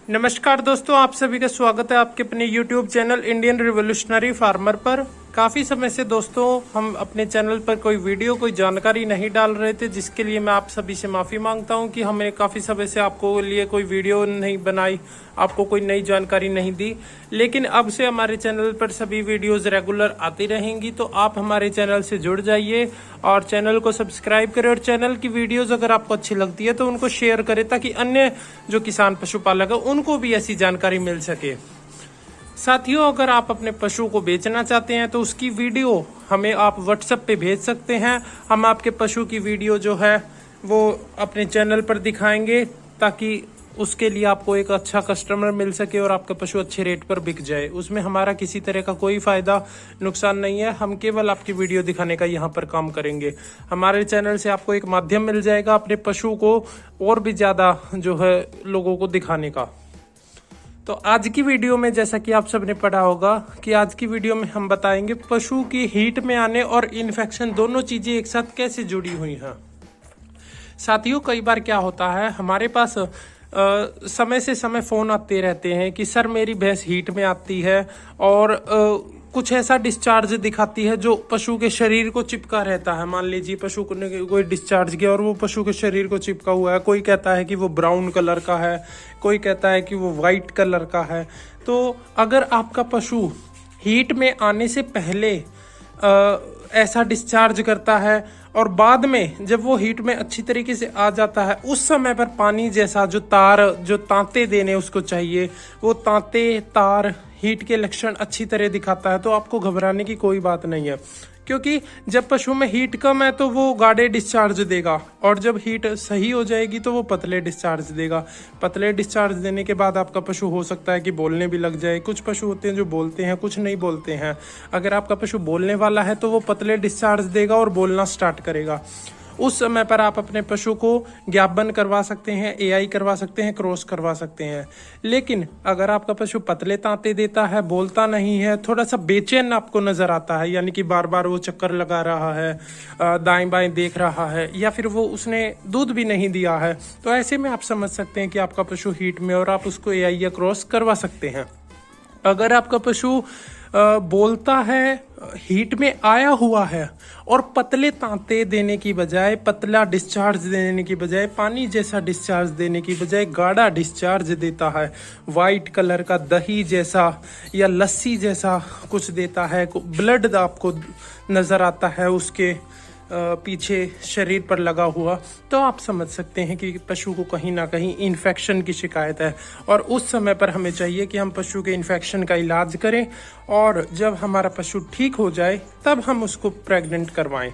नमस्कार दोस्तों, आप सभी का स्वागत है आपके अपने YouTube channel Indian revolutionary farmer पर। काफ़ी समय से दोस्तों हम अपने चैनल पर कोई वीडियो कोई जानकारी नहीं डाल रहे थे, जिसके लिए मैं आप सभी से माफ़ी मांगता हूं कि हमने काफ़ी समय से आपको लिए कोई वीडियो नहीं बनाई, आपको कोई नई जानकारी नहीं दी। लेकिन अब से हमारे चैनल पर सभी वीडियोज़ रेगुलर आती रहेंगी, तो आप हमारे चैनल से जुड़ जाइए और चैनल को सब्सक्राइब करें। और चैनल की वीडियोज़ अगर आपको अच्छी लगती है तो उनको शेयर करें, ताकि अन्य जो किसान पशुपालक है उनको भी ऐसी जानकारी मिल सके। साथियों, अगर आप अपने पशु को बेचना चाहते हैं तो उसकी वीडियो हमें आप व्हाट्सएप पे भेज सकते हैं। हम आपके पशु की वीडियो जो है वो अपने चैनल पर दिखाएंगे, ताकि उसके लिए आपको एक अच्छा कस्टमर मिल सके और आपका पशु अच्छे रेट पर बिक जाए। उसमें हमारा किसी तरह का कोई फायदा नुकसान नहीं है, हम केवल आपकी वीडियो दिखाने का यहाँ पर काम करेंगे। हमारे चैनल से आपको एक माध्यम मिल जाएगा अपने पशु को और भी ज़्यादा जो है लोगों को दिखाने का। तो आज की वीडियो में, जैसा कि आप सबने पढ़ा होगा कि आज की वीडियो में हम बताएंगे पशु की हीट में आने और इन्फेक्शन दोनों चीजें एक साथ कैसे जुड़ी हुई हैं। साथियों, कई बार क्या होता है, हमारे पास समय से समय फोन आते रहते हैं कि सर मेरी भैंस हीट में आती है और कुछ ऐसा डिस्चार्ज दिखाती है जो पशु के शरीर को चिपका रहता है। मान लीजिए पशु को ने कोई डिस्चार्ज किया और वो पशु के शरीर को चिपका हुआ है। कोई कहता है कि वो ब्राउन कलर का है, कोई कहता है कि वो वाइट कलर का है। तो अगर आपका पशु हीट में आने से पहले ऐसा डिस्चार्ज करता है और बाद में जब वो हीट में अच्छी तरीके से आ जाता है, उस समय पर पानी जैसा जो तांते देने उसको चाहिए, वो तांते तार हीट के लक्षण अच्छी तरह दिखाता है, तो आपको घबराने की कोई बात नहीं है। क्योंकि जब पशु में हीट कम है तो वो गाढ़े डिस्चार्ज देगा, और जब हीट सही हो जाएगी तो वो पतले डिस्चार्ज देगा। पतले डिस्चार्ज देने के बाद आपका पशु हो सकता है कि बोलने भी लग जाए। कुछ पशु होते हैं जो बोलते हैं, कुछ नहीं बोलते हैं। अगर आपका पशु बोलने वाला है तो वो पतले डिस्चार्ज देगा और बोलना स्टार्ट करेगा। उस समय पर आप अपने पशु को ज्ञापन करवा सकते हैं, एआई करवा सकते हैं, क्रॉस करवा सकते हैं। लेकिन अगर आपका पशु पतले तांते देता है, बोलता नहीं है, थोड़ा सा बेचैन आपको नजर आता है, यानी कि बार बार वो चक्कर लगा रहा है, दाएं बाएं देख रहा है, या फिर वो उसने दूध भी नहीं दिया है, तो ऐसे में आप समझ सकते हैं कि आपका पशु हीट में, और आप उसको एआई या क्रॉस करवा सकते हैं। अगर आपका पशु बोलता है, हीट में आया हुआ है और पतले तांते देने की बजाय, पतला डिस्चार्ज देने की बजाय, पानी जैसा डिस्चार्ज देने की बजाय गाढ़ा डिस्चार्ज देता है, वाइट कलर का दही जैसा या लस्सी जैसा कुछ देता है, ब्लड आपको नजर आता है उसके पीछे शरीर पर लगा हुआ, तो आप समझ सकते हैं कि पशु को कहीं ना कहीं इन्फेक्शन की शिकायत है। और उस समय पर हमें चाहिए कि हम पशु के इन्फेक्शन का इलाज करें, और जब हमारा पशु ठीक हो जाए तब हम उसको प्रेग्नेंट करवाएं।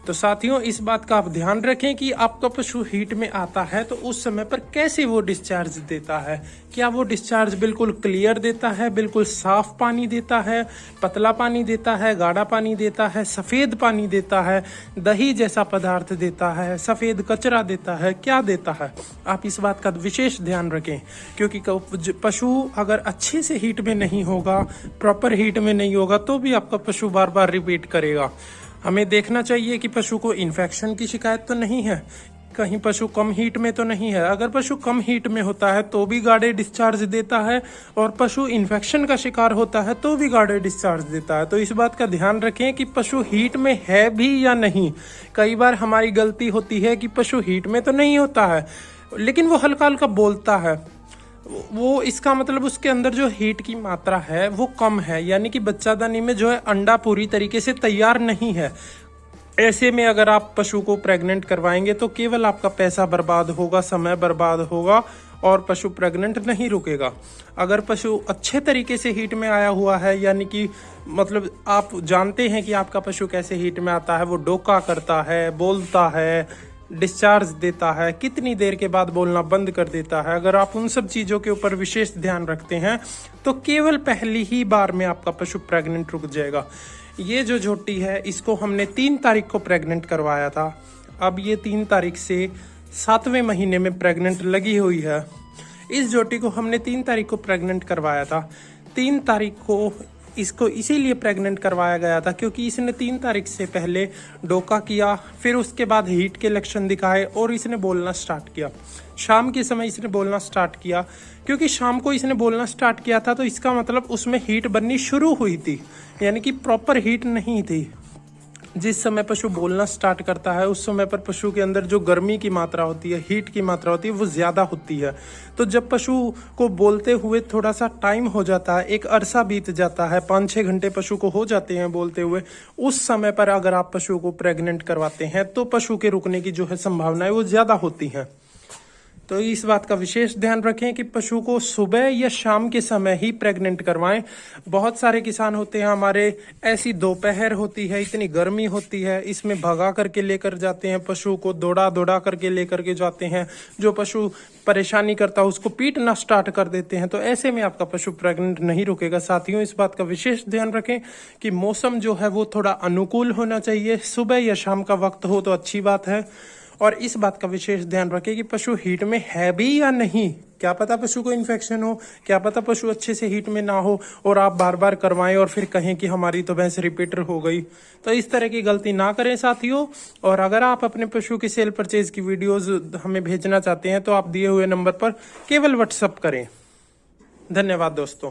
तो साथियों, इस बात का आप ध्यान रखें कि आपका पशु हीट में आता है तो उस समय पर कैसे वो डिस्चार्ज देता है। क्या वो डिस्चार्ज बिल्कुल क्लियर देता है, बिल्कुल साफ पानी देता है, पतला पानी देता है, गाढ़ा पानी देता है, सफेद पानी देता है, दही जैसा पदार्थ देता है, सफेद कचरा देता है, क्या देता है? आप इस बात का विशेष ध्यान रखें, क्योंकि पशु अगर अच्छे से हीट में नहीं होगा, प्रॉपर हीट में नहीं होगा, तो भी आपका पशु बार बार रिपीट करेगा। हमें देखना चाहिए कि पशु को इन्फेक्शन की शिकायत तो नहीं है, कहीं पशु कम हीट में तो नहीं है। अगर पशु कम हीट में होता है तो भी गाढ़े डिस्चार्ज देता है, और पशु इन्फेक्शन का शिकार होता है तो भी गाढ़े डिस्चार्ज देता है। तो इस बात का ध्यान रखें कि पशु हीट में है भी या नहीं। कई बार हमारी गलती होती है कि पशु हीट में तो नहीं होता है, लेकिन वो हल्का हल्का बोलता है, वो इसका मतलब उसके अंदर जो हीट की मात्रा है वो कम है, यानी कि बच्चादानी में जो है अंडा पूरी तरीके से तैयार नहीं है। ऐसे में अगर आप पशु को प्रेग्नेंट करवाएंगे तो केवल आपका पैसा बर्बाद होगा, समय बर्बाद होगा, और पशु प्रेग्नेंट नहीं रुकेगा। अगर पशु अच्छे तरीके से हीट में आया हुआ है, यानी कि मतलब आप जानते हैं कि आपका पशु कैसे हीट में आता है, वो डोका करता है, बोलता है, डिस्चार्ज देता है, कितनी देर के बाद बोलना बंद कर देता है, अगर आप उन सब चीज़ों के ऊपर विशेष ध्यान रखते हैं तो केवल पहली ही बार में आपका पशु प्रेग्नेंट रुक जाएगा। ये जो झोटी है इसको हमने 3 तारीख को प्रेग्नेंट करवाया था। अब ये 3 तारीख से 7वें महीने में प्रेग्नेंट लगी हुई है। इस झोटी को हमने 3 तारीख को प्रेग्नेंट करवाया था। 3 तारीख को इसको इसीलिए प्रेग्नेंट करवाया गया था क्योंकि इसने 3 तारीख से पहले डोका किया, फिर उसके बाद हीट के लक्षण दिखाए और इसने बोलना स्टार्ट किया। शाम के समय इसने बोलना स्टार्ट किया, क्योंकि शाम को इसने बोलना स्टार्ट किया था तो इसका मतलब उसमें हीट बननी शुरू हुई थी, यानी कि प्रॉपर हीट नहीं थी। जिस समय पशु बोलना स्टार्ट करता है उस समय पर पशु के अंदर जो गर्मी की मात्रा होती है, हीट की मात्रा होती है, वो ज़्यादा होती है। तो जब पशु को बोलते हुए थोड़ा सा टाइम हो जाता है, एक अरसा बीत जाता है, 5-6 घंटे पशु को हो जाते हैं बोलते हुए, उस समय पर अगर आप पशु को प्रेग्नेंट करवाते हैं तो पशु के रुकने की जो है संभावनाएं वो ज़्यादा होती हैं। तो इस बात का विशेष ध्यान रखें कि पशु को सुबह या शाम के समय ही प्रेग्नेंट करवाएं। बहुत सारे किसान होते हैं हमारे, ऐसी दोपहर होती है, इतनी गर्मी होती है, इसमें भगा करके लेकर जाते हैं पशु को, दौड़ा दौड़ा करके लेकर के जाते हैं। जो पशु परेशानी करता है उसको पीटना स्टार्ट कर देते हैं। तो ऐसे में आपका पशु प्रेग्नेंट नहीं रुकेगा। साथियों, इस बात का विशेष ध्यान रखें कि मौसम जो है वो थोड़ा अनुकूल होना चाहिए। सुबह या शाम का वक्त हो तो अच्छी बात है। और इस बात का विशेष ध्यान रखें कि पशु हीट में है भी या नहीं। क्या पता पशु को इन्फेक्शन हो, क्या पता पशु अच्छे से हीट में ना हो और आप बार बार करवाएं और फिर कहें कि हमारी तो भैंस रिपीटर हो गई। तो इस तरह की गलती ना करें साथियों। और अगर आप अपने पशु की सेल परचेज की वीडियोस हमें भेजना चाहते हैं तो आप दिए हुए नंबर पर केवल व्हाट्सएप करें। धन्यवाद दोस्तों।